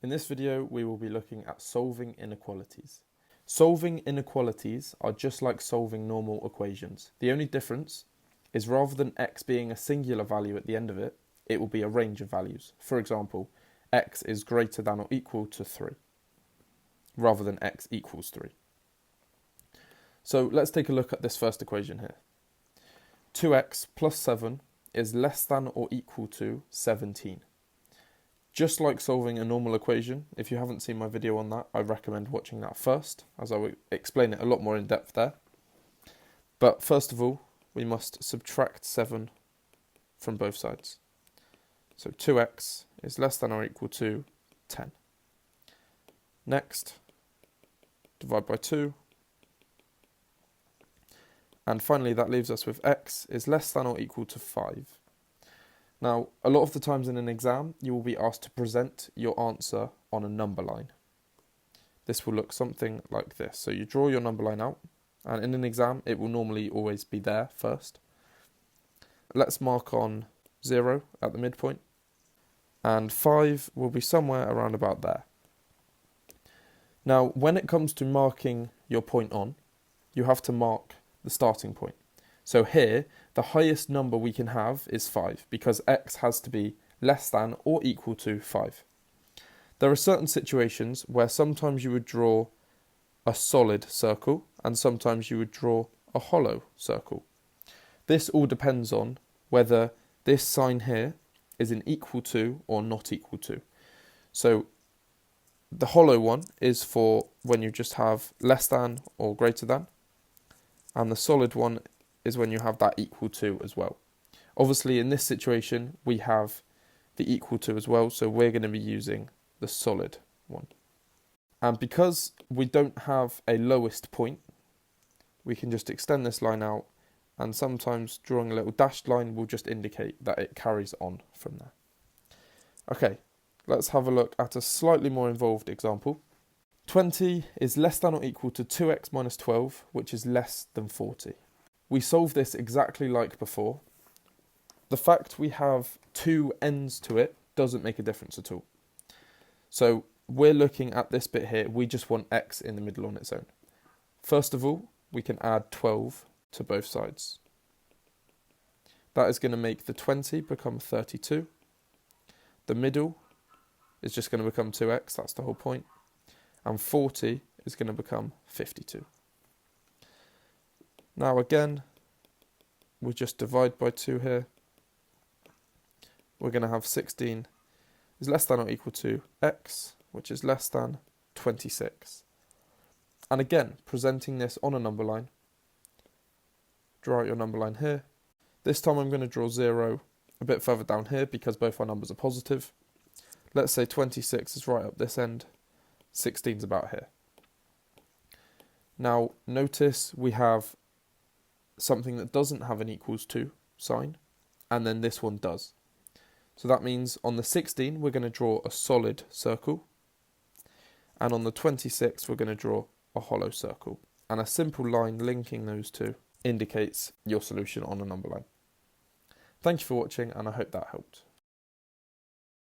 In this video, we will be looking at solving inequalities. Solving inequalities are just like solving normal equations. The only difference is rather than x being a singular value at the end of it, it will be a range of values. For example, x is greater than or equal to 3, rather than x equals 3. So let's take a look at this first equation here. 2x plus 7 is less than or equal to 17. Just like solving a normal equation, if you haven't seen my video on that, I recommend watching that first, as I will explain it a lot more in depth there. But first of all, we must subtract 7 from both sides. So 2x is less than or equal to 10. Next, divide by 2. And finally, that leaves us with x is less than or equal to 5. Now, a lot of the times in an exam, you will be asked to present your answer on a number line. This will look something like this. So you draw your number line out, and in an exam, it will normally always be there first. Let's mark on 0 at the midpoint, and 5 will be somewhere around about there. Now, when it comes to marking your point on, you have to mark the starting point. So here, the highest number we can have is 5, because x has to be less than or equal to 5. There are certain situations where sometimes you would draw a solid circle and sometimes you would draw a hollow circle. This all depends on whether this sign here is an equal to or not equal to. So the hollow one is for when you just have less than or greater than, and the solid one is when you have that equal to as well. Obviously in this situation we have the equal to as well, so we're going to be using the solid one. And because we don't have a lowest point, we can just extend this line out, and sometimes drawing a little dashed line will just indicate that it carries on from there. Okay, let's have a look at a slightly more involved example. 20 is less than or equal to 2x minus 12, which is less than 40. We solve this exactly like before. The fact we have two ends to it doesn't make a difference at all. So we're looking at this bit here, we just want x in the middle on its own. First of all, we can add 12 to both sides. That is going to make the 20 become 32. The middle is just going to become 2x, that's the whole point. And 40 is going to become 52. Now again, we just divide by 2 here. We're going to have 16 is less than or equal to x, which is less than 26. And again, presenting this on a number line. Draw out your number line here. This time I'm going to draw 0 a bit further down here because both our numbers are positive. Let's say 26 is right up this end, 16 is about here. Now notice we have something that doesn't have an equals to sign, and then this one does. So that means on the 16 we're going to draw a solid circle, and on the 26 we're going to draw a hollow circle, and a simple line linking those two indicates your solution on a number line. Thank you for watching, and I hope that helped.